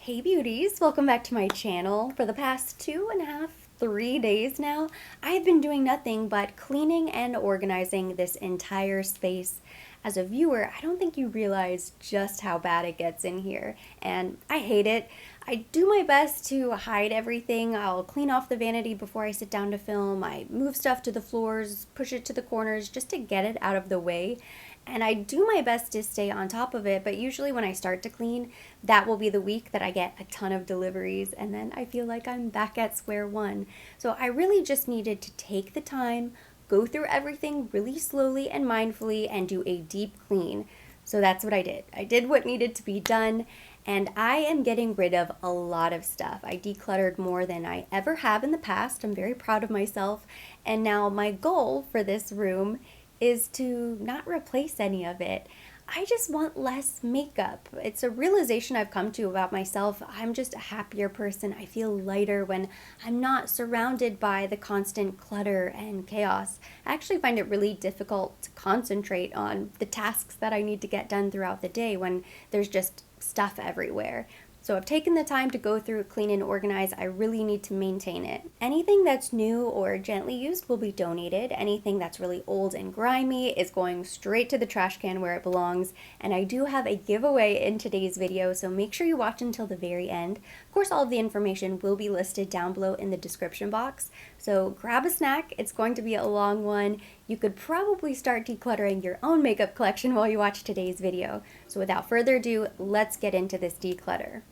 Hey beauties, welcome back to my channel. For the past 2.5, 3 days now, I've been doing nothing but cleaning and organizing this entire space. As a viewer, I don't think you realize just how bad it gets in here, and I hate it. I do my best to hide everything. I'll clean off the vanity before I sit down to film. I move stuff to the floors, push it to the corners just to get it out of the way. And I do my best to stay on top of it, but usually when I start to clean, that will be the week that I get a ton of deliveries, and then I feel like I'm back at square one. So I really just needed to take the time, go through everything really slowly and mindfully, and do a deep clean. So that's what I did. I did what needed to be done, and I am getting rid of a lot of stuff. I decluttered more than I ever have in the past. I'm very proud of myself, and now my goal for this room is to not replace any of it. I just want less makeup. It's a realization I've come to about myself. I'm just a happier person. I feel lighter when I'm not surrounded by the constant clutter and chaos. I actually find it really difficult to concentrate on the tasks that I need to get done throughout the day when there's just stuff everywhere. So I've taken the time to go through, clean, and organize. I really need to maintain it. Anything that's new or gently used will be donated. Anything that's really old and grimy is going straight to the trash can where it belongs. And I do have a giveaway in today's video, so make sure you watch until the very end. Of course, all of the information will be listed down below in the description box. So grab a snack. It's going to be a long one. You could probably start decluttering your own makeup collection while you watch today's video. So without further ado, let's get into this declutter.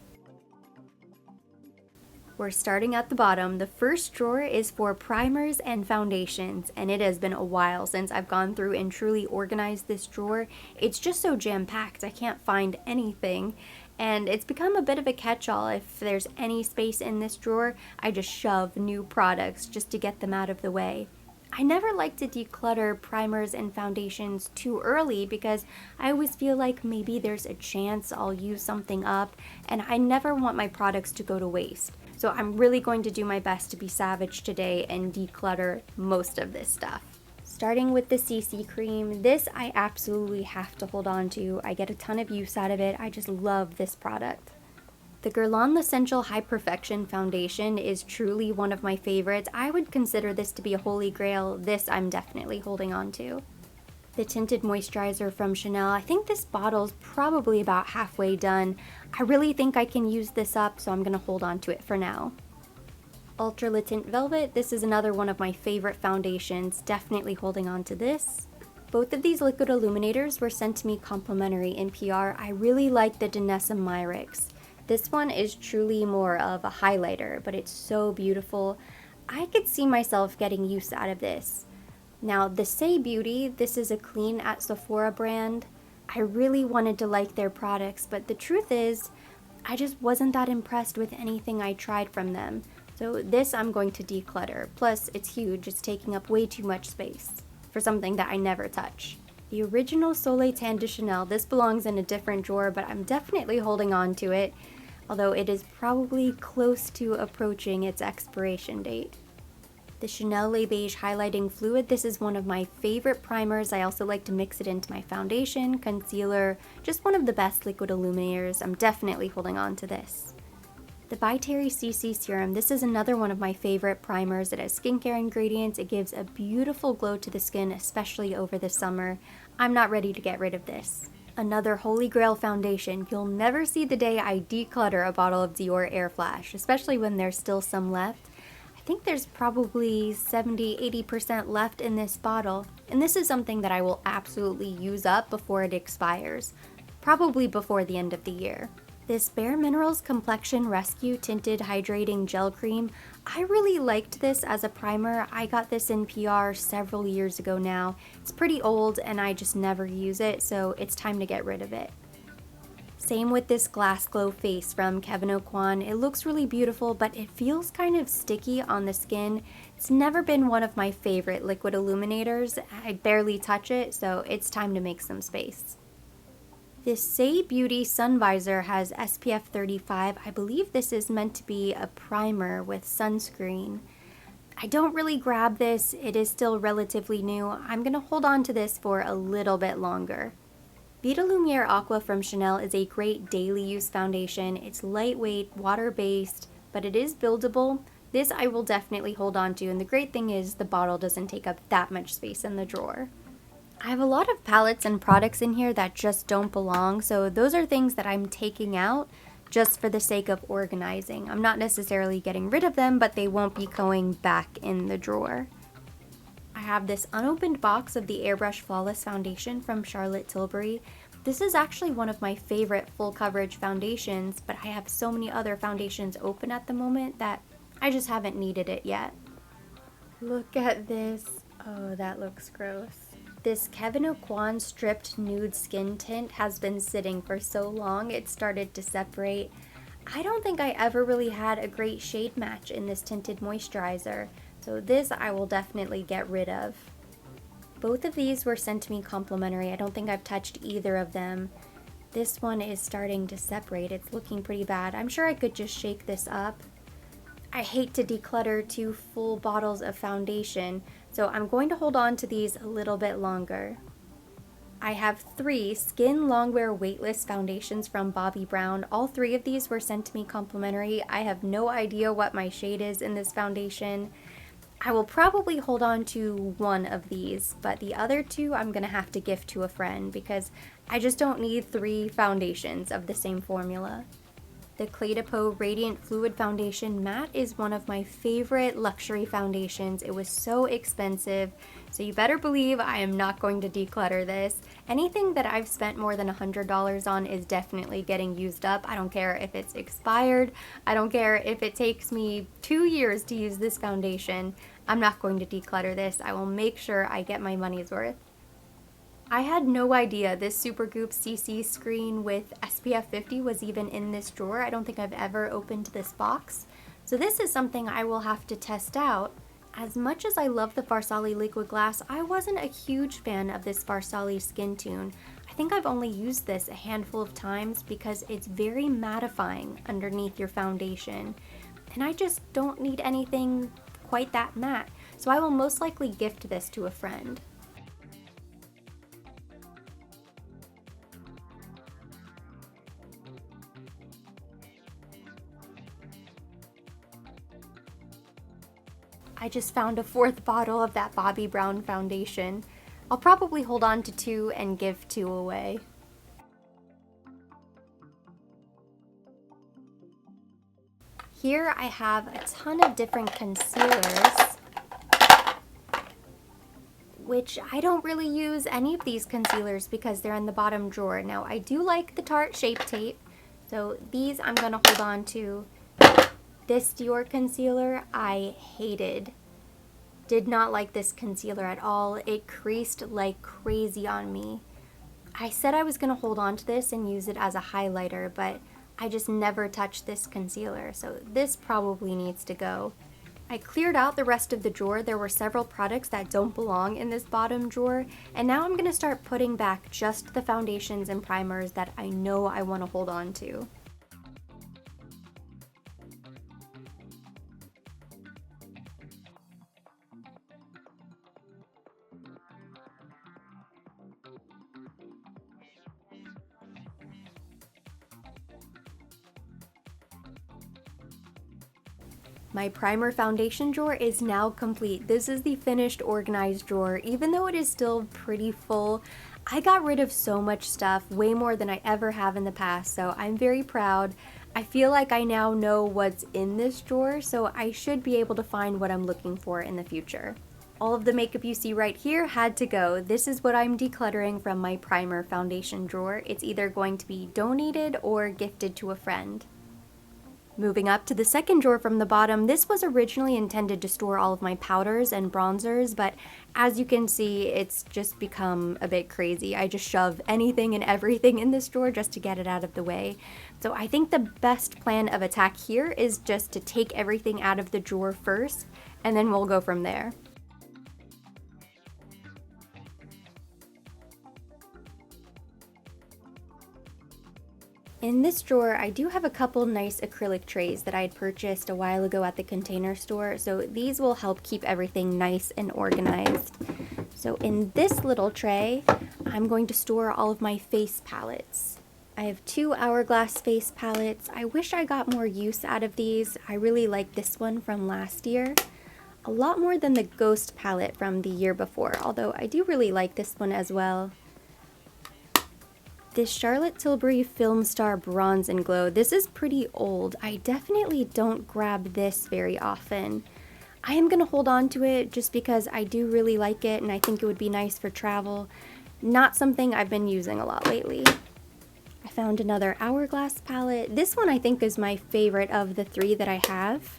We're starting at the bottom. The first drawer is for primers and foundations, and it has been a while since I've gone through and truly organized this drawer. It's just so jam-packed, I can't find anything, and it's become a bit of a catch-all. If there's any space in this drawer, I just shove new products just to get them out of the way. I never like to declutter primers and foundations too early because I always feel like maybe there's a chance I'll use something up, and I never want my products to go to waste. So I'm really going to do my best to be savage today and declutter most of this stuff. Starting with the CC cream, this I absolutely have to hold on to. I get a ton of use out of it. I just love this product. The Guerlain L'Essential High Perfection Foundation is truly one of my favorites. I would consider this to be a holy grail. This I'm definitely holding on to. The Tinted Moisturizer from Chanel. I think this bottle's probably about halfway done. I really think I can use this up, so I'm going to hold on to it for now. Ultra-Tint Velvet. This is another one of my favorite foundations. Definitely holding on to this. Both of these liquid illuminators were sent to me complimentary in PR. I really like the Danessa Myricks. This one is truly more of a highlighter, but it's so beautiful. I could see myself getting use out of this. Now, the Say Beauty, this is a clean at Sephora brand. I really wanted to like their products, but the truth is, I just wasn't that impressed with anything I tried from them. So this I'm going to declutter. Plus, it's huge. It's taking up way too much space for something that I never touch. The original Soleil Tan de Chanel, this belongs in a different drawer, but I'm definitely holding on to it, although it is probably close to approaching its expiration date. The Chanel Les Beige Highlighting Fluid, this is one of my favorite primers. I also like to mix it into my foundation, concealer, just one of the best liquid illuminators. I'm definitely holding on to this. The By Terry CC Serum, this is another one of my favorite primers. It has skincare ingredients. It gives a beautiful glow to the skin, especially over the summer. I'm not ready to get rid of this. Another holy grail foundation. You'll never see the day I declutter a bottle of Dior Airflash, especially when there's still some left. I think there's probably 70–80% left in this bottle, and this is something that I will absolutely use up before it expires, probably before the end of the year. This Bare Minerals Complexion Rescue Tinted Hydrating Gel Cream, I really liked this as a primer. I got this in PR several years ago now. It's pretty old and I just never use it, so it's time to get rid of it. Same with this Glass Glow Face from Kevyn Aucoin. It looks really beautiful, but it feels kind of sticky on the skin. It's never been one of my favorite liquid illuminators. I barely touch it, so it's time to make some space. This Say Beauty Sun Visor has SPF 35. I believe this is meant to be a primer with sunscreen. I don't really grab this. It is still relatively new. I'm going to hold on to this for a little bit longer. Vita Lumière Aqua from Chanel is a great daily use foundation. It's lightweight, water-based, but it is buildable. This I will definitely hold on to, and the great thing is the bottle doesn't take up that much space in the drawer. I have a lot of palettes and products in here that just don't belong, so those are things that I'm taking out just for the sake of organizing. I'm not necessarily getting rid of them, but they won't be going back in the drawer. I have this unopened box of the Airbrush Flawless Foundation from Charlotte Tilbury. This is actually one of my favorite full coverage foundations, but I have so many other foundations open at the moment that I just haven't needed it yet. Look at this. Oh, that looks gross. This Kevyn Aucoin Stripped Nude Skin Tint has been sitting for so long it started to separate. I don't think I ever really had a great shade match in this tinted moisturizer, so this I will definitely get rid of. Both of these were sent to me complimentary. I don't think I've touched either of them. This one is starting to separate. It's looking pretty bad. I'm sure I could just shake this up. I hate to declutter 2 full bottles of foundation, so I'm going to hold on to these a little bit longer. I have 3 Skin Longwear Weightless foundations from Bobbi Brown. All 3 of these were sent to me complimentary. I have no idea what my shade is in this foundation. I will probably hold on to 1 of these, but the other 2 I'm going to have to gift to a friend because I just don't need 3 foundations of the same formula. The Clé de Peau Radiant Fluid Foundation Matte is one of my favorite luxury foundations. It was so expensive, so you better believe I am not going to declutter this. Anything that I've spent more than $100 on is definitely getting used up. I don't care if it's expired. I don't care if it takes me 2 years to use this foundation. I'm not going to declutter this. I will make sure I get my money's worth. I had no idea this Supergoop CC screen with SPF 50 was even in this drawer. I don't think I've ever opened this box. So this is something I will have to test out. As much as I love the Farsali Liquid Glass, I wasn't a huge fan of this Farsali Skin Tune. I think I've only used this a handful of times because it's very mattifying underneath your foundation. And I just don't need anything quite that matte. So I will most likely gift this to a friend. I just found a 4th bottle of that Bobbi Brown foundation. I'll probably hold on to 2 and give 2 away. Here I have a ton of different concealers, which I don't really use any of these concealers because they're in the bottom drawer. Now I do like the Tarte Shape Tape, so these I'm gonna hold on to. This Dior concealer I hated. Did not like this concealer at all. It creased like crazy on me. I said I was going to hold on to this and use it as a highlighter, but I just never touched this concealer, so this probably needs to go. I cleared out the rest of the drawer. There were several products that don't belong in this bottom drawer, and now I'm going to start putting back just the foundations and primers that I know I want to hold on to. My primer foundation drawer is now complete. This is the finished organized drawer. Even though it is still pretty full, I got rid of so much stuff, way more than I ever have in the past, so I'm very proud. I feel like I now know what's in this drawer, so I should be able to find what I'm looking for in the future. All of the makeup you see right here had to go. This is what I'm decluttering from my primer foundation drawer. It's either going to be donated or gifted to a friend. Moving up to the second drawer from the bottom, this was originally intended to store all of my powders and bronzers, but as you can see, it's just become a bit crazy. I just shove anything and everything in this drawer just to get it out of the way. So I think the best plan of attack here is just to take everything out of the drawer first, and then we'll go from there. In this drawer, I do have a couple nice acrylic trays that I had purchased a while ago at the Container Store, so these will help keep everything nice and organized. So in this little tray, I'm going to store all of my face palettes. I have 2 Hourglass face palettes. I wish I got more use out of these. I really like this one from last year. A lot more than the Ghost palette from the year before, although I do really like this one as well. This Charlotte Tilbury Film Star Bronze and Glow, this is pretty old. I definitely don't grab this very often. I am going to hold on to it just because I do really like it and I think it would be nice for travel. Not something I've been using a lot lately. I found another Hourglass palette. This one I think is my favorite of the 3 that I have.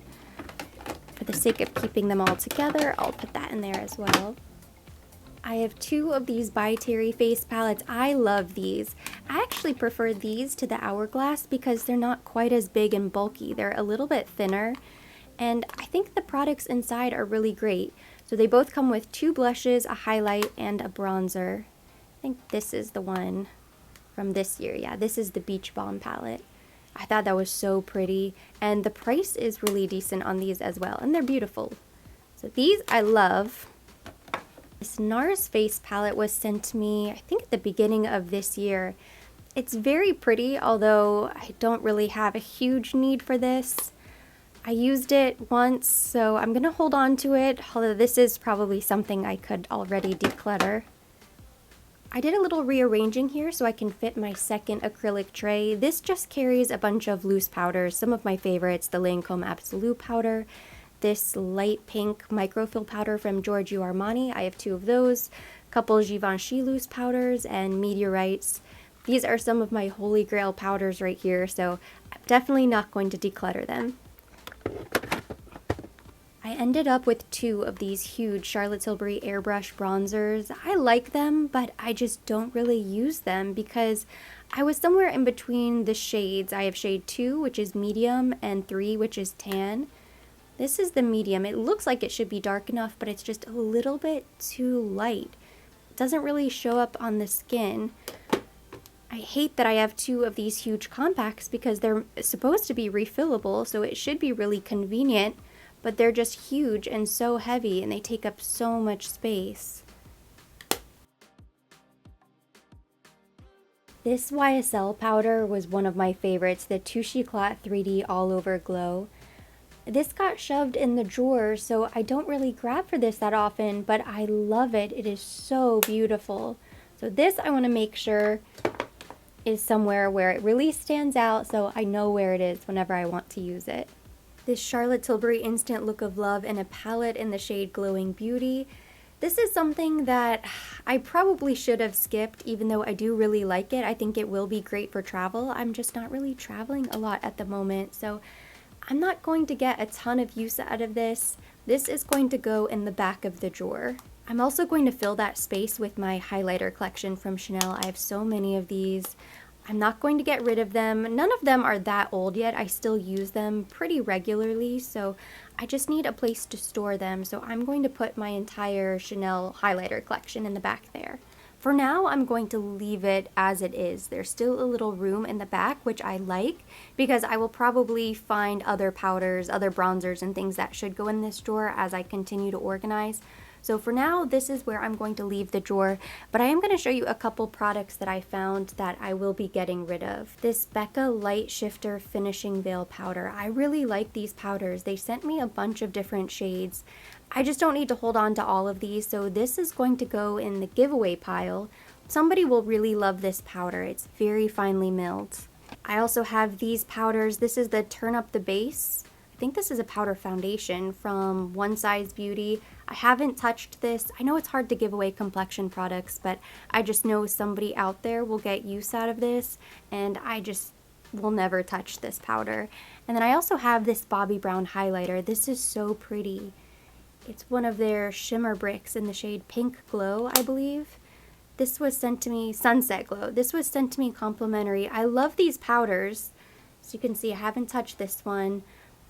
For the sake of keeping them all together, I'll put that in there as well. I have 2 of these By Terry face palettes. I love these. I actually prefer these to the Hourglass because they're not quite as big and bulky. They're a little bit thinner, and I think the products inside are really great. So they both come with 2 blushes, a highlight, and a bronzer. I think this is the one from this year. Yeah, this is the Beach Balm palette. I thought that was so pretty, and the price is really decent on these as well, and they're beautiful. So these I love. This NARS face palette was sent to me, I think at the beginning of this year. It's very pretty, although I don't really have a huge need for this. I used it once, so I'm gonna hold on to it, although this is probably something I could already declutter. I did a little rearranging here so I can fit my second acrylic tray. This just carries a bunch of loose powders, some of my favorites, the Lancome Absolute powder, this light pink microfill powder from Giorgio Armani. I have 2 of those, a couple Givenchy loose powders, and meteorites. These are some of my holy grail powders right here, so I'm definitely not going to declutter them. I ended up with 2 of these huge Charlotte Tilbury Airbrush bronzers. I like them, but I just don't really use them because I was somewhere in between the shades. I have shade 2, which is medium, and 3, which is tan. This is the medium. It looks like it should be dark enough, but it's just a little bit too light. It doesn't really show up on the skin. I hate that I have 2 of these huge compacts because they're supposed to be refillable, so it should be really convenient. But they're just huge and so heavy, and they take up so much space. This YSL powder was one of my favorites, the Touche Eclat 3D All Over Glow. This got shoved in the drawer, so I don't really grab for this that often, but I love it. It is so beautiful. So this I want to make sure is somewhere where it really stands out so I know where it is whenever I want to use it. This Charlotte Tilbury Instant Look of Love in a palette in the shade Glowing Beauty. This is something that I probably should have skipped, even though I do really like it. I think it will be great for travel. I'm just not really traveling a lot at the moment, so I'm not going to get a ton of use out of this. This is going to go in the back of the drawer. I'm also going to fill that space with my highlighter collection from Chanel. I have so many of these. I'm not going to get rid of them. None of them are that old yet. I still use them pretty regularly, so I just need a place to store them. So I'm going to put my entire Chanel highlighter collection in the back there. For now, I'm going to leave it as it is. There's still a little room in the back, which I like, because I will probably find other powders, other bronzers, and things that should go in this drawer as I continue to organize. So for now, this is where I'm going to leave the drawer, but I am going to show you a couple products that I found that I will be getting rid of. This Becca Light Shifter Finishing Veil Powder. I really like these powders. They sent me a bunch of different shades. I just don't need to hold on to all of these, so this is going to go in the giveaway pile. Somebody will really love this powder. It's very finely milled. I also have these powders. This is the Turn Up the Base. I think this is a powder foundation from One Size Beauty. I haven't touched this. I know it's hard to give away complexion products, but I just know somebody out there will get use out of this, and I just will never touch this powder. And then I also have this Bobbi Brown highlighter. This is so pretty. It's one of their shimmer bricks in the shade Pink Glow, I believe. This was sent to me, Sunset Glow. This was sent to me complimentary. I love these powders. As you can see, I haven't touched this one.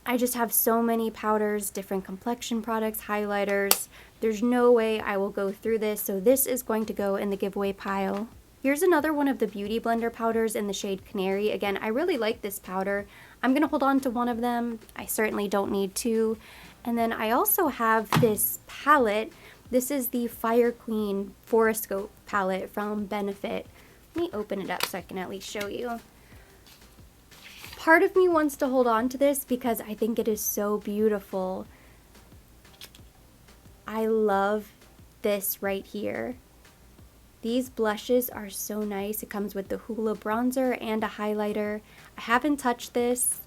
I just have so many powders, different complexion products, highlighters. There's no way I will go through this, so this is going to go in the giveaway pile. Here's another one of the Beauty Blender powders in the shade Canary. Again, I really like this powder. I'm going to hold on to one of them. I certainly don't need two. And then I also have this palette. This is the Fire Queen Foroscope palette from Benefit. Let me open it up so I can at least show you. Part of me wants to hold on to this because I think it is so beautiful. I love this right here. These blushes are so nice. It comes with the Hoola bronzer and a highlighter. I haven't touched this,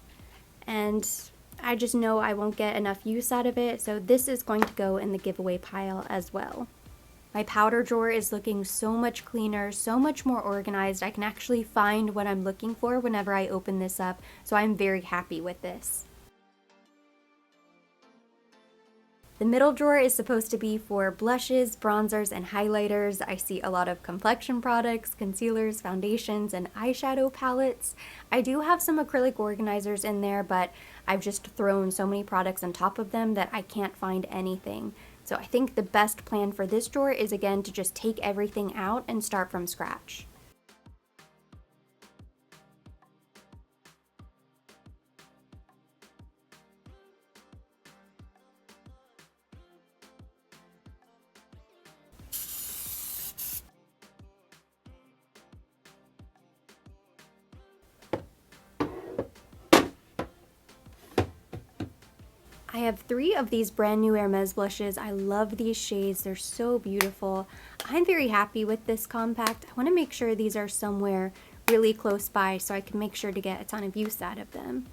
and I just know I won't get enough use out of it, so this is going to go in the giveaway pile as well. My powder drawer is looking so much cleaner, so much more organized. I can actually find what I'm looking for whenever I open this up, so I'm very happy with this. The middle drawer is supposed to be for blushes, bronzers, and highlighters. I see a lot of complexion products, concealers, foundations, and eyeshadow palettes. I do have some acrylic organizers in there, but I've just thrown so many products on top of them that I can't find anything. So I think the best plan for this drawer is, again, to just take everything out and start from scratch. I have 3 of these brand new Hermes blushes. I love these shades. They're so beautiful. I'm very happy with this compact. I want to make sure these are somewhere really close by so I can make sure to get a ton of use out of them.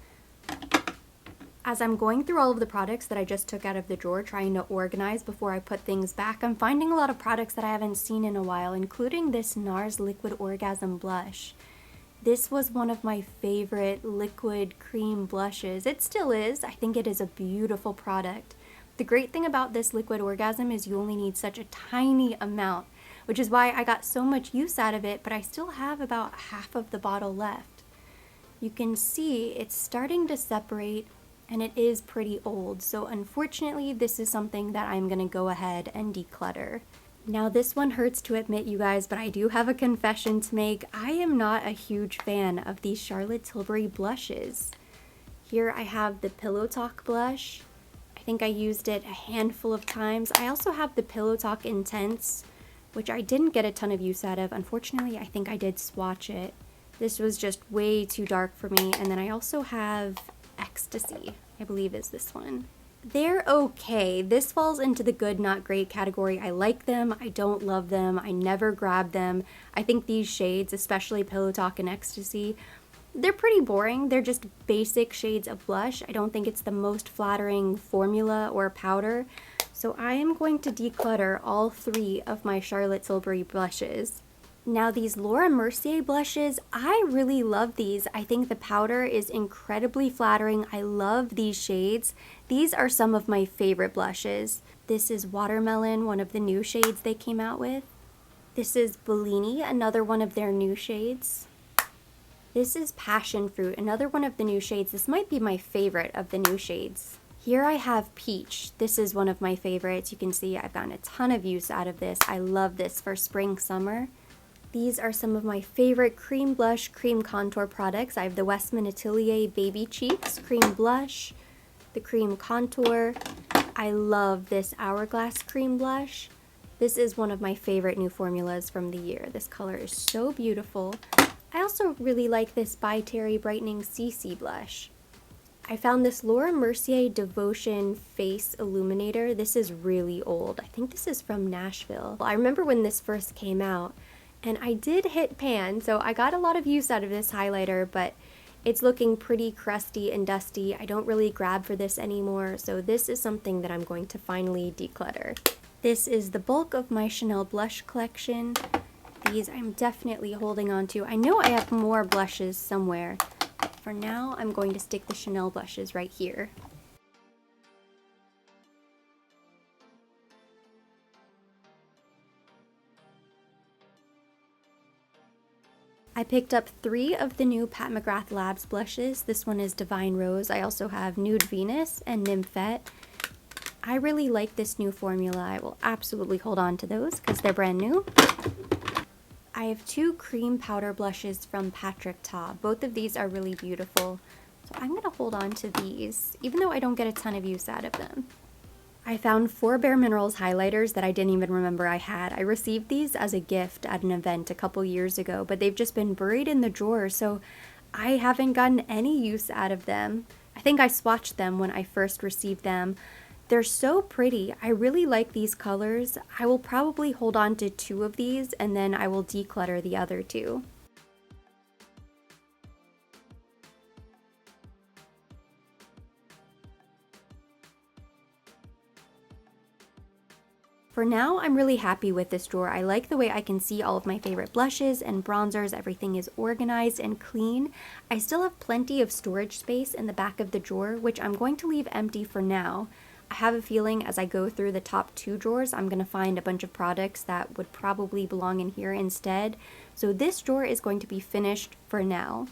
As I'm going through all of the products that I just took out of the drawer, trying to organize before I put things back, I'm finding a lot of products that I haven't seen in a while, including this NARS Liquid Orgasm blush. This was one of my favorite liquid cream blushes. It still is. I think it is a beautiful product. The great thing about this Liquid Orgasm is you only need such a tiny amount, which is why I got so much use out of it, but I still have about half of the bottle left. You can see it's starting to separate, and it is pretty old, so unfortunately this is something that I'm gonna go ahead and declutter. Now this one hurts to admit, you guys, but I do have a confession to make. I am not a huge fan of these Charlotte Tilbury blushes. Here I have the Pillow Talk blush. I think I used it a handful of times. I also have the Pillow Talk Intense, which I didn't get a ton of use out of. Unfortunately, I think I did swatch it. This was just way too dark for me. And then I also have Ecstasy, I believe is this one. They're okay. This falls into the good, not great category. I like them. I don't love them. I never grab them. I think these shades, especially Pillow Talk and Ecstasy, they're pretty boring. They're just basic shades of blush. I don't think it's the most flattering formula or powder. So I am going to declutter all 3 of my Charlotte Tilbury blushes. Now these Laura Mercier blushes, I really love these. I think the powder is incredibly flattering. I love these shades. These are some of my favorite blushes. This is Watermelon, one of the new shades they came out with. This is Bellini, another one of their new shades. This is Passion Fruit, another one of the new shades. This might be my favorite of the new shades. Here I have Peach. This is one of my favorites. You can see I've gotten a ton of use out of this. I love this for spring, summer. These are some of my favorite cream blush, cream contour products. I have the Westman Atelier Baby Cheeks Cream Blush, the Cream Contour. I love this Hourglass Cream Blush. This is one of my favorite new formulas from the year. This color is so beautiful. I also really like this By Terry Brightening CC Blush. I found this Laura Mercier Devotion Face Illuminator. This is really old. I think this is from Nashville. I remember when this first came out, and I did hit pan, so I got a lot of use out of this highlighter, but it's looking pretty crusty and dusty. I don't really grab for this anymore, so this is something that I'm going to finally declutter. This is the bulk of my Chanel blush collection. These I'm definitely holding on to. I know I have more blushes somewhere. For now, I'm going to stick the Chanel blushes right here. I picked up 3 of the new Pat McGrath Labs blushes. This one is Divine Rose. I also have Nude Venus and Nymphette. I really like this new formula. I will absolutely hold on to those because they're brand new. I have 2 cream powder blushes from Patrick Ta. Both of these are really beautiful. So I'm going to hold on to these, even though I don't get a ton of use out of them. I found 4 Bare Minerals highlighters that I didn't even remember I had. I received these as a gift at an event a couple years ago, but they've just been buried in the drawer, so I haven't gotten any use out of them. I think I swatched them when I first received them. They're so pretty. I really like these colors. I will probably hold on to 2 of these and then I will declutter the other 2. For now, I'm really happy with this drawer. I like the way I can see all of my favorite blushes and bronzers. Everything is organized and clean. I still have plenty of storage space in the back of the drawer, which I'm going to leave empty for now. I have a feeling as I go through the top 2 drawers, I'm going to find a bunch of products that would probably belong in here instead. So this drawer is going to be finished for now.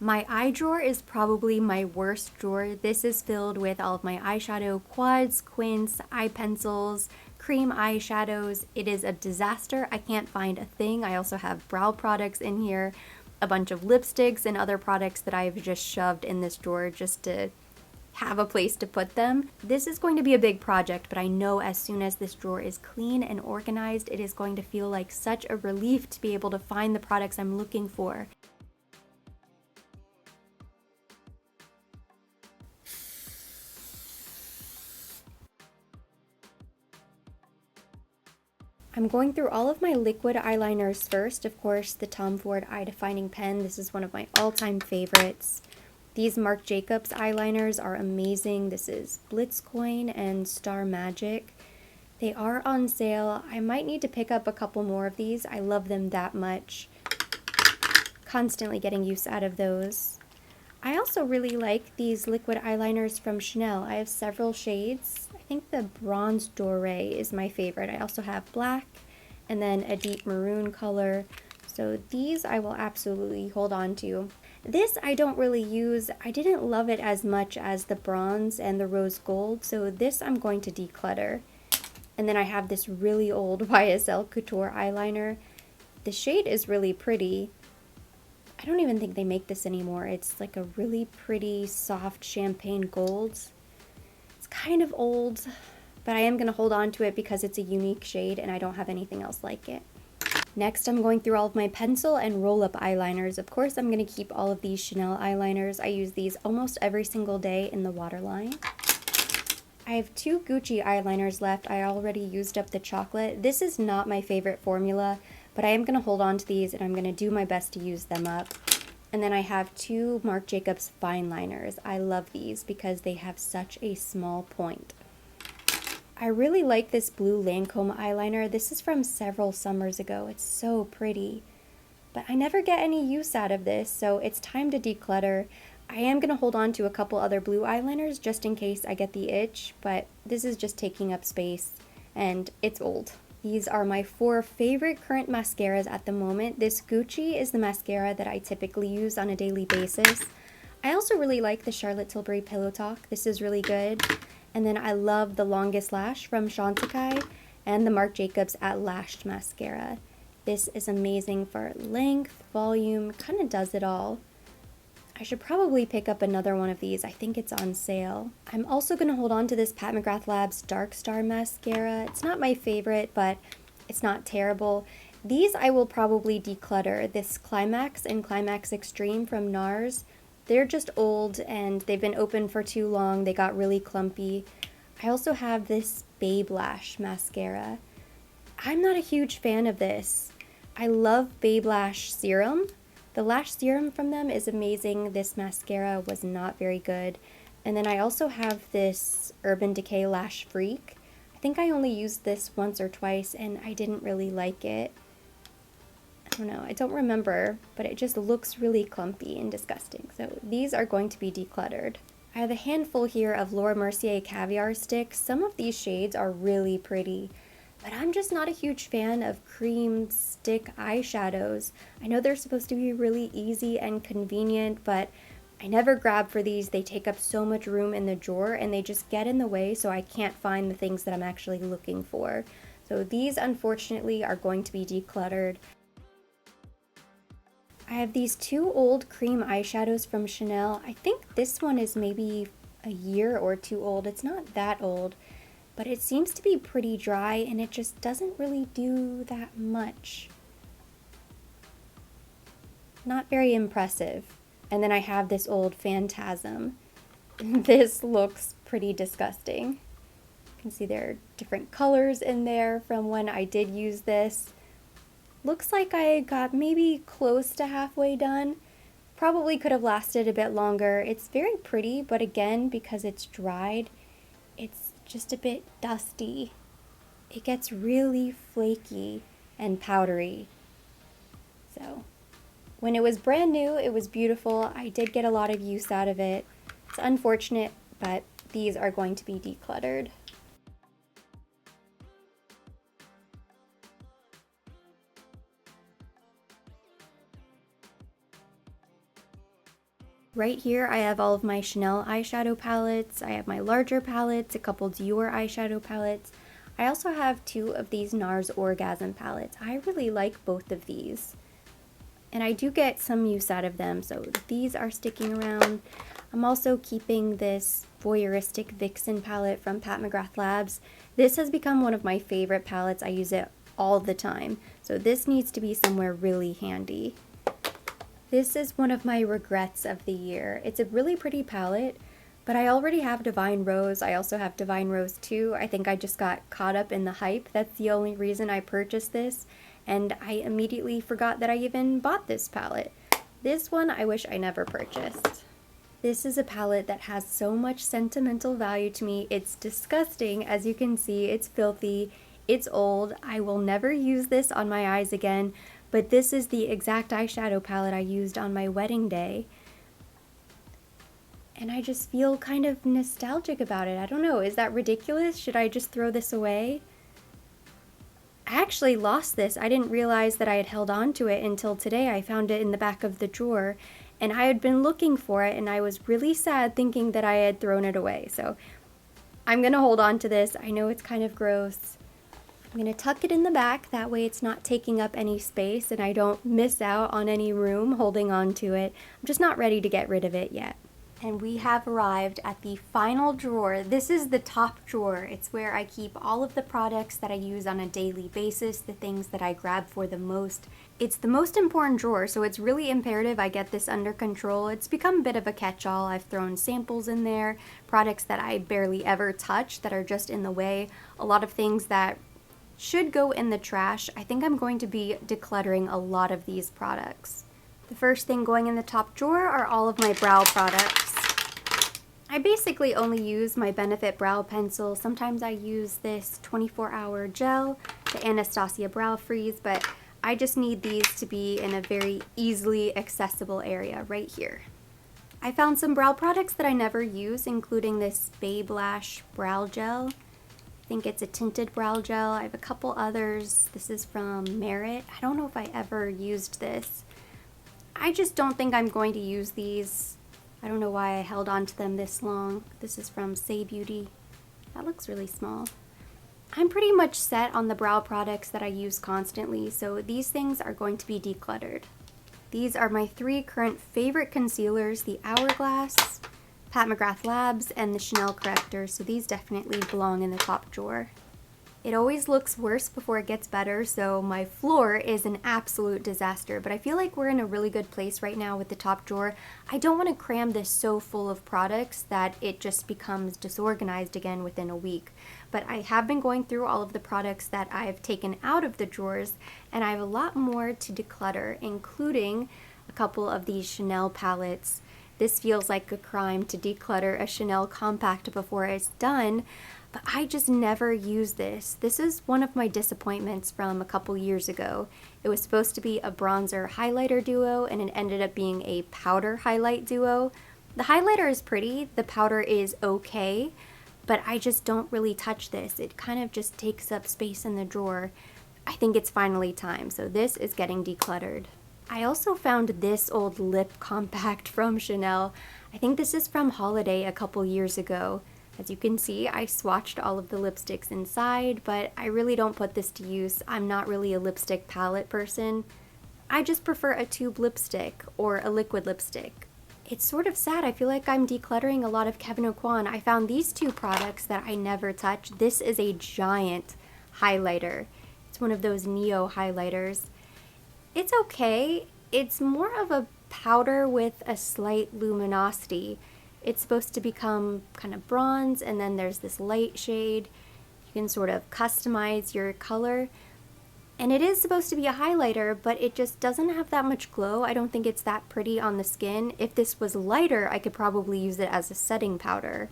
My eye drawer is probably my worst drawer. This is filled with all of my eyeshadow quads, quints, eye pencils, cream eyeshadows. It is a disaster. I can't find a thing. I also have brow products in here, a bunch of lipsticks and other products that I've just shoved in this drawer just to have a place to put them. This is going to be a big project, but I know as soon as this drawer is clean and organized, it is going to feel like such a relief to be able to find the products I'm looking for. I'm going through all of my liquid eyeliners first. Of course, the Tom Ford Eye Defining Pen. This is one of my all-time favorites. These Marc Jacobs eyeliners are amazing. This is Blitzcoin and Star Magic. They are on sale. I might need to pick up a couple more of these. I love them that much. Constantly getting use out of those. I also really like these liquid eyeliners from Chanel. I have several shades. I think the Bronze Doré is my favorite. I also have black and then a deep maroon color. So these I will absolutely hold on to. This I don't really use. I didn't love it as much as the bronze and the rose gold, so this I'm going to declutter. And then I have this really old YSL Couture eyeliner. The shade is really pretty. I don't even think they make this anymore. It's like a really pretty soft champagne gold. It's kind of old, but I am going to hold on to it because it's a unique shade and I don't have anything else like it. Next, I'm going through all of my pencil and roll-up eyeliners. Of course, I'm going to keep all of these Chanel eyeliners. I use these almost every single day in the waterline. I have 2 Gucci eyeliners left. I already used up the chocolate. This is not my favorite formula, but I am going to hold on to these and I'm going to do my best to use them up. And then I have 2 Marc Jacobs fine liners. I love these because they have such a small point. I really like this blue Lancome eyeliner. This is from several summers ago. It's so pretty, but I never get any use out of this, so it's time to declutter. I am going to hold on to a couple other blue eyeliners just in case I get the itch, but this is just taking up space and it's old. These are my 4 favorite current mascaras at the moment. This Gucci is the mascara that I typically use on a daily basis. I also really like the Charlotte Tilbury Pillow Talk. This is really good. And then I love the Longest Lash from Chantecaille and the Marc Jacobs At Lashed mascara. This is amazing for length, volume, kind of does it all. I should probably pick up another one of these. I think it's on sale. I'm also going to hold on to this Pat McGrath Labs Dark Star mascara. It's not my favorite, but it's not terrible. These I will probably declutter. This Climax and Climax Extreme from NARS. They're just old and they've been open for too long. They got really clumpy. I also have this Babe Lash mascara. I'm not a huge fan of this. I love Babe Lash serum. The lash serum from them is amazing. This mascara was not very good. And then I also have this Urban Decay Lash Freak. I think I only used this once or twice and I didn't really like it. I don't know, I don't remember, but it just looks really clumpy and disgusting. So these are going to be decluttered. I have a handful here of Laura Mercier Caviar Sticks. Some of these shades are really pretty, but I'm just not a huge fan of cream stick eyeshadows. I know they're supposed to be really easy and convenient, but I never grab for these. They take up so much room in the drawer and they just get in the way, so I can't find the things that I'm actually looking for. So these unfortunately are going to be decluttered. I have these 2 old cream eyeshadows from Chanel. I think this one is maybe a year or 2 old. It's not that old. but it seems to be pretty dry and it just doesn't really do that much. Not very impressive. And then I have this old Phantasm. This looks pretty disgusting. You can see there are different colors in there from when I did use this. Looks like I got maybe close to halfway done. Probably could have lasted a bit longer. It's very pretty, but again, because it's dried, it's just a bit dusty. It gets really flaky and powdery. So, when it was brand new, it was beautiful. I did get a lot of use out of it. It's unfortunate, but these are going to be decluttered. Right here I have all of my Chanel eyeshadow palettes, I have my larger palettes, a couple Dior eyeshadow palettes. I also have 2 of these NARS Orgasm palettes. I really like both of these. And I do get some use out of them, so these are sticking around. I'm also keeping this Voyeuristic Vixen palette from Pat McGrath Labs. This has become one of my favorite palettes. I use it all the time, so this needs to be somewhere really handy. This is one of my regrets of the year. It's a really pretty palette, but I already have Divine Rose. I also have Divine Rose 2. I think I just got caught up in the hype. That's the only reason I purchased this, and I immediately forgot that I even bought this palette. This one I wish I never purchased. This is a palette that has so much sentimental value to me. It's disgusting, as you can see. It's filthy, it's old. I will never use this on my eyes again, but this is the exact eyeshadow palette I used on my wedding day. And I just feel kind of nostalgic about it. I don't know, is that ridiculous? Should I just throw this away? I actually lost this. I didn't realize that I had held on to it until today. I found it in the back of the drawer, and I had been looking for it, and I was really sad thinking that I had thrown it away. So I'm gonna hold on to this. I know it's kind of gross. I'm gonna tuck it in the back, that way it's not taking up any space and I don't miss out on any room holding on to it. I'm just not ready to get rid of it yet. And we have arrived at the final drawer. This is the top drawer. It's where I keep all of the products that I use on a daily basis, the things that I grab for the most. It's the most important drawer, so it's really imperative I get this under control. It's become a bit of a catch-all. I've thrown samples in there, products that I barely ever touch that are just in the way, a lot of things that should go in the trash. I think I'm going to be decluttering a lot of these products. The first thing going in the top drawer are all of my brow products. I basically only use my Benefit brow pencil. Sometimes I use this 24-hour gel, the Anastasia Brow Freeze, but I just need these to be in a very easily accessible area right here. I found some brow products that I never use, including this Babe Lash brow gel. I think it's a tinted brow gel. I have a couple others. This is from Merit. I don't know if I ever used this. I just don't think I'm going to use these. I don't know why I held on to them this long. This is from Say Beauty. That looks really small. I'm pretty much set on the brow products that I use constantly, so these things are going to be decluttered. These are my 3 current favorite concealers, the Hourglass, Pat McGrath Labs, and the Chanel Corrector, so these definitely belong in the top drawer. It always looks worse before it gets better, so my floor is an absolute disaster, but I feel like we're in a really good place right now with the top drawer. I don't want to cram this so full of products that it just becomes disorganized again within a week. But I have been going through all of the products that I've taken out of the drawers, and I have a lot more to declutter, including a couple of these Chanel palettes. This feels like a crime to declutter a Chanel compact before it's done, but I just never use this. This is one of my disappointments from a couple years ago. It was supposed to be a bronzer highlighter duo, and it ended up being a powder highlight duo. The highlighter is pretty, the powder is okay, but I just don't really touch this. It kind of just takes up space in the drawer. I think it's finally time, so this is getting decluttered. I also found this old lip compact from Chanel. I think this is from Holiday a couple years ago. As you can see, I swatched all of the lipsticks inside, but I really don't put this to use. I'm not really a lipstick palette person. I just prefer a tube lipstick or a liquid lipstick. It's sort of sad. I feel like I'm decluttering a lot of Kevyn Aucoin. I found these two products that I never touch. This is a giant highlighter. It's one of those Neo highlighters. It's okay. It's more of a powder with a slight luminosity. It's supposed to become kind of bronze, and then there's this light shade. You can sort of customize your color. And it is supposed to be a highlighter, but it just doesn't have that much glow. I don't think it's that pretty on the skin. If this was lighter, I could probably use it as a setting powder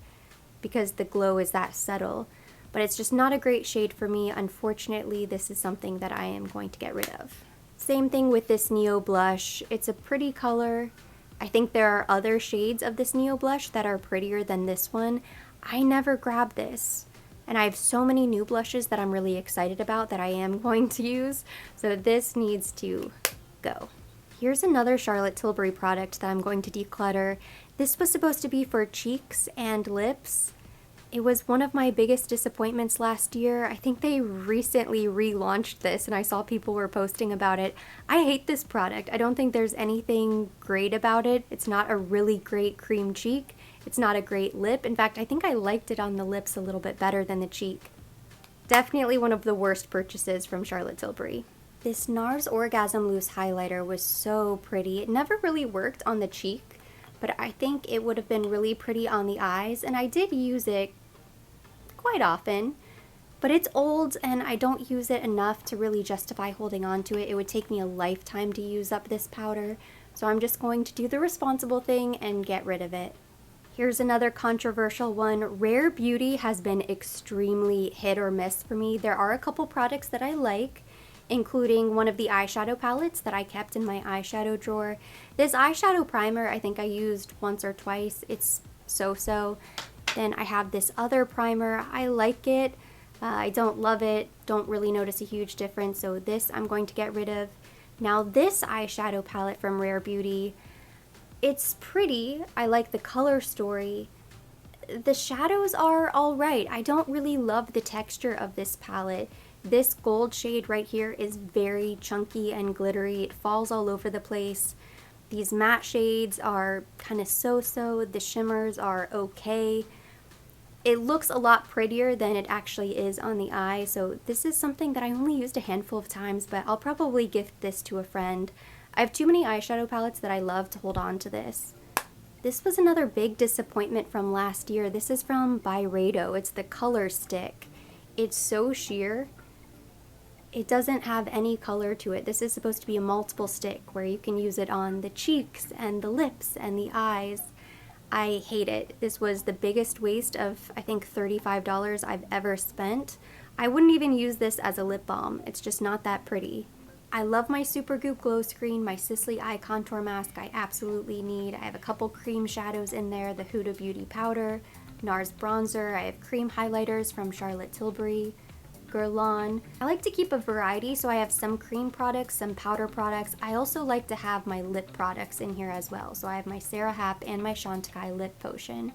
because the glow is that subtle. But it's just not a great shade for me. Unfortunately, this is something that I am going to get rid of. Same thing with this Neo blush. It's a pretty color. I think there are other shades of this Neo blush that are prettier than this one. I never grabbed this. And I have so many new blushes that I'm really excited about that I am going to use. So this needs to go. Here's another Charlotte Tilbury product that I'm going to declutter. This was supposed to be for cheeks and lips. It was one of my biggest disappointments last year. I think they recently relaunched this and I saw people were posting about it. I hate this product. I don't think there's anything great about it. It's not a really great cream cheek. It's not a great lip. In fact, I think I liked it on the lips a little bit better than the cheek. Definitely one of the worst purchases from Charlotte Tilbury. This NARS Orgasm Loose Highlighter was so pretty. It never really worked on the cheek, but I think it would have been really pretty on the eyes, and I did use it quite often, but it's old and I don't use it enough to really justify holding on to it. It would take me a lifetime to use up this powder, so I'm just going to do the responsible thing and get rid of it. Here's another controversial one. Rare Beauty has been extremely hit or miss for me. There are a couple products that I like, including one of the eyeshadow palettes that I kept in my eyeshadow drawer. This eyeshadow primer I think I used once or twice. It's so-so. Then I have this other primer. I like it. I don't love it. Don't really notice a huge difference. So this I'm going to get rid of. Now this eyeshadow palette from Rare Beauty, it's pretty. I like the color story. The shadows are alright. I don't really love the texture of this palette. This gold shade right here is very chunky and glittery. It falls all over the place. These matte shades are kind of so-so. The shimmers are okay. It looks a lot prettier than it actually is on the eye. So this is something that I only used a handful of times, but I'll probably gift this to a friend. I have too many eyeshadow palettes that I love to hold on to this. This was another big disappointment from last year. This is from Byredo. It's the color stick. It's so sheer. It doesn't have any color to it. This is supposed to be a multiple stick where you can use it on the cheeks and the lips and the eyes. I hate it. This was the biggest waste of, I think, $35 I've ever spent. I wouldn't even use this as a lip balm. It's just not that pretty. I love my Supergoop Glow Screen, my Sisley Eye Contour Mask I absolutely need. I have a couple cream shadows in there, the Huda Beauty Powder, NARS Bronzer, I have cream highlighters from Charlotte Tilbury, Guerlain. I like to keep a variety, so I have some cream products, some powder products. I also like to have my lip products in here as well. So I have my Sarah Happ and my Chantecaille Lip Potion.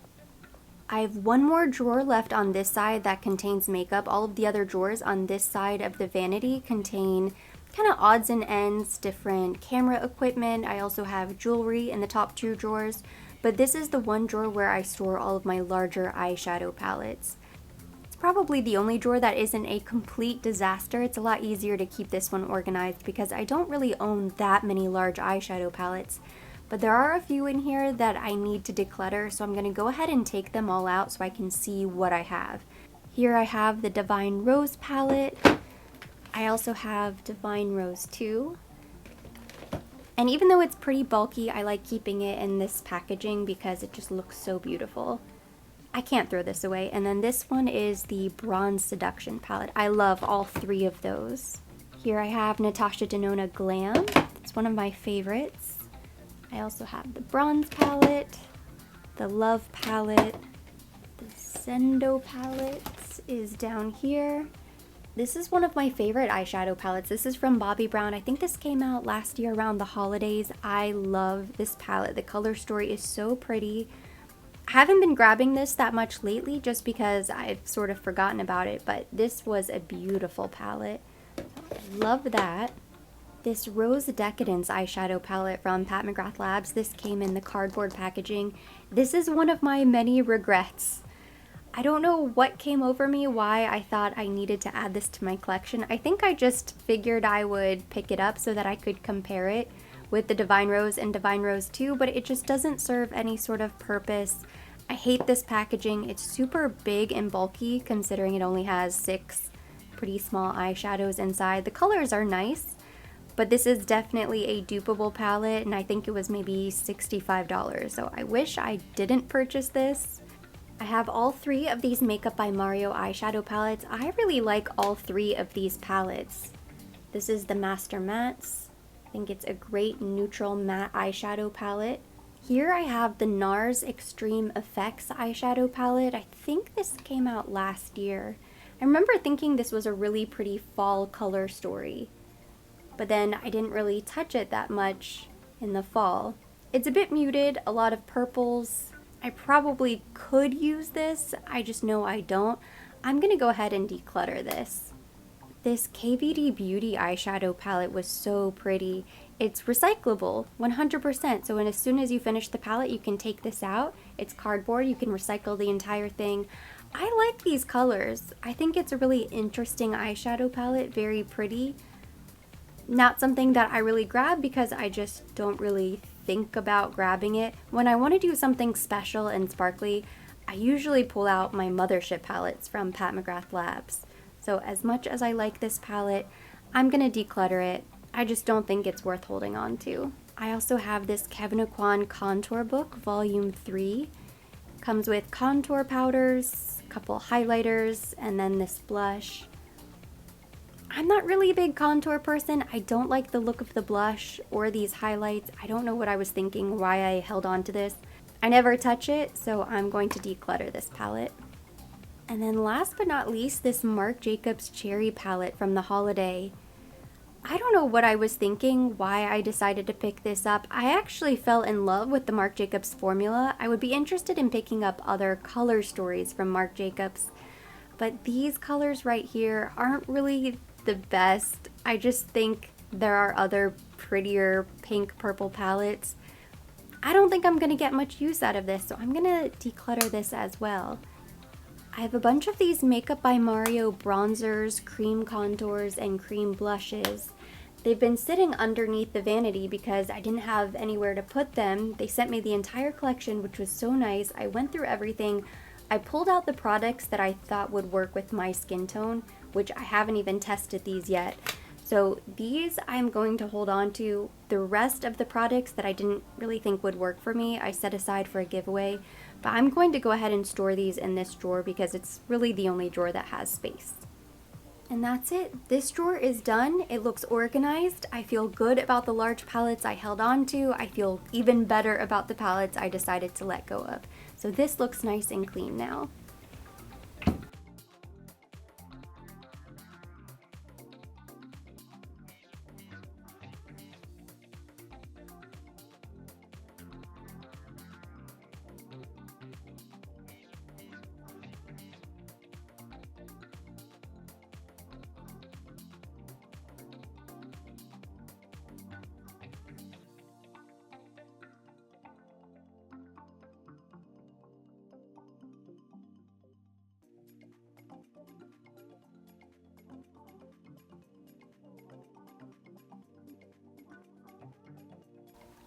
I have one more drawer left on this side that contains makeup. All of the other drawers on this side of the vanity contain kind of odds and ends, different camera equipment. I also have jewelry in the top two drawers, but this is the one drawer where I store all of my larger eyeshadow palettes. It's probably the only drawer that isn't a complete disaster. It's a lot easier to keep this one organized because I don't really own that many large eyeshadow palettes, but there are a few in here that I need to declutter, so I'm going to go ahead and take them all out so I can see what I have. Here I have the Divine Rose palette. I also have Divine Rose 2. And even though it's pretty bulky, I like keeping it in this packaging because it just looks so beautiful. I can't throw this away. And then this one is the Bronze Seduction palette. I love all three of those. Here I have Natasha Denona Glam. It's one of my favorites. I also have the Bronze palette, the Love palette, the Sendo palette is down here. This is one of my favorite eyeshadow palettes. This is from Bobbi Brown. I think this came out last year around the holidays. I love this palette. The color story is so pretty. I haven't been grabbing this that much lately just because I've sort of forgotten about it, but this was a beautiful palette. I love that. This Rose Decadence eyeshadow palette from Pat McGrath Labs. This came in the cardboard packaging. This is one of my many regrets. I don't know what came over me, why I thought I needed to add this to my collection. I think I just figured I would pick it up so that I could compare it with the Divine Rose and Divine Rose 2, but it just doesn't serve any sort of purpose. I hate this packaging. It's super big and bulky considering it only has 6 pretty small eyeshadows inside. The colors are nice, but this is definitely a dupeable palette, and I think it was maybe $65, so I wish I didn't purchase this. I have all 3 of these Makeup by Mario eyeshadow palettes. I really like all 3 of these palettes. This is the Master Mattes. I think it's a great neutral matte eyeshadow palette. Here I have the NARS Extreme Effects eyeshadow palette. I think this came out last year. I remember thinking this was a really pretty fall color story, but then I didn't really touch it that much in the fall. It's a bit muted, a lot of purples. I probably could use this, I just know I don't. I'm gonna go ahead and declutter this. This KVD Beauty eyeshadow palette was so pretty. It's recyclable, 100%, so as soon as you finish the palette, you can take this out. It's cardboard, you can recycle the entire thing. I like these colors. I think it's a really interesting eyeshadow palette, very pretty. Not something that I really grab because I just don't really think about grabbing it. When I want to do something special and sparkly, I usually pull out my Mothership palettes from Pat McGrath Labs. So as much as I like this palette, I'm gonna declutter it. I just don't think it's worth holding on to. I also have this Kevyn Aucoin Contour Book, Volume 3. Comes with contour powders, a couple highlighters, and then this blush. I'm not really a big contour person. I don't like the look of the blush or these highlights. I don't know what I was thinking, why I held on to this. I never touch it, so I'm going to declutter this palette. And then last but not least, this Marc Jacobs Cherry palette from the holiday. I don't know what I was thinking, why I decided to pick this up. I actually fell in love with the Marc Jacobs formula. I would be interested in picking up other color stories from Marc Jacobs, but these colors right here aren't really the best. I just think there are other prettier pink purple palettes. I don't think I'm gonna get much use out of this, so I'm gonna declutter this as well. I have a bunch of these Makeup by Mario bronzers, cream contours, and cream blushes. They've been sitting underneath the vanity because I didn't have anywhere to put them. They sent me the entire collection, which was so nice. I went through everything. I pulled out the products that I thought would work with my skin tone, which I haven't even tested these yet. So these I'm going to hold on to. The rest of the products that I didn't really think would work for me, I set aside for a giveaway. But I'm going to go ahead and store these in this drawer because it's really the only drawer that has space. And that's it. This drawer is done. It looks organized. I feel good about the large palettes I held on to. I feel even better about the palettes I decided to let go of. So this looks nice and clean now.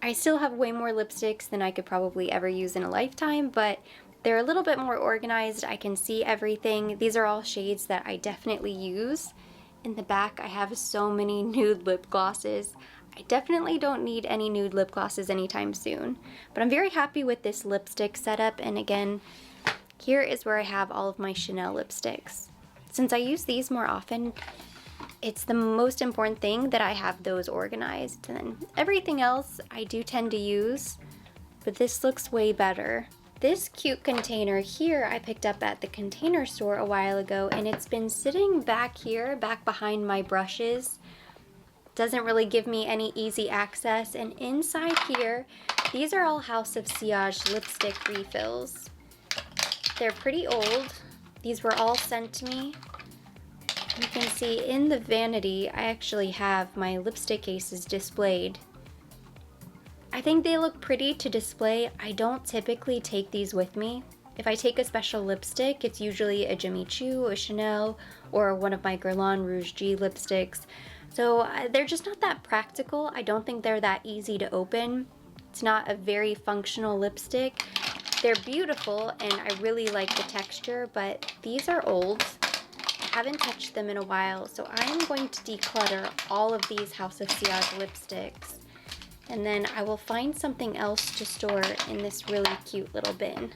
I still have way more lipsticks than I could probably ever use in a lifetime, but they're a little bit more organized. I can see everything. These are all shades that I definitely use. In the back, I have so many nude lip glosses. I definitely don't need any nude lip glosses anytime soon, but I'm very happy with this lipstick setup. And again, here is where I have all of my Chanel lipsticks. Since I use these more often, it's the most important thing that I have those organized. And then everything else I do tend to use, but this looks way better. This cute container here I picked up at the Container Store a while ago, and it's been sitting back here, back behind my brushes. Doesn't really give me any easy access. And inside here, these are all House of Sillage lipstick refills. They're pretty old. These were all sent to me You can see in the vanity, I actually have my lipstick cases displayed. I think they look pretty to display. I don't typically take these with me. If I take a special lipstick, it's usually a Jimmy Choo, a Chanel, or one of my Guerlain Rouge G lipsticks. So they're just not that practical. I don't think they're that easy to open. It's not a very functional lipstick. They're beautiful and I really like the texture, but these are old. I haven't touched them in a while, so I'm going to declutter all of these House of Sillage lipsticks. And then I will find something else to store in this really cute little bin.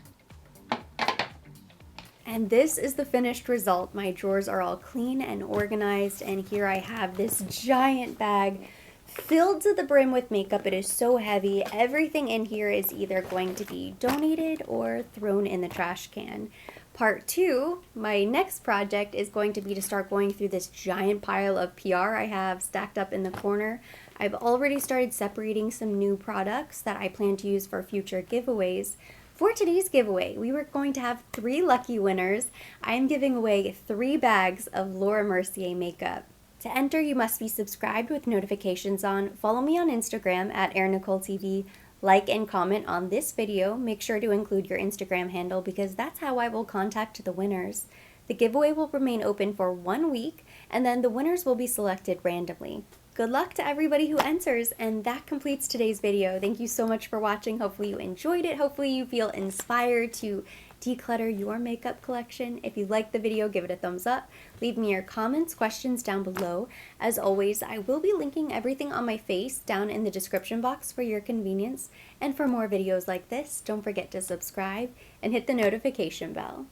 And this is the finished result. My drawers are all clean and organized, and here I have this giant bag filled to the brim with makeup. It is so heavy. Everything in here is either going to be donated or thrown in the trash can. Part 2, my next project is going to be to start going through this giant pile of PR I have stacked up in the corner. I've already started separating some new products that I plan to use for future giveaways. For today's giveaway, we were going to have 3 lucky winners. I am giving away 3 bags of Laura Mercier makeup. To enter, you must be subscribed with notifications on, follow me on Instagram at ErinNicoleTV, like and comment on this video. Make sure to include your Instagram handle because that's how I will contact the winners. The giveaway will remain open for 1 week, and then the winners will be selected randomly. Good luck to everybody who enters, and that completes today's video. Thank you so much for watching. Hopefully you enjoyed it. Hopefully you feel inspired to declutter your makeup collection. If you liked the video, give it a thumbs up. Leave me your comments, questions down below. As always, I will be linking everything on my face down in the description box for your convenience. And for more videos like this, don't forget to subscribe and hit the notification bell.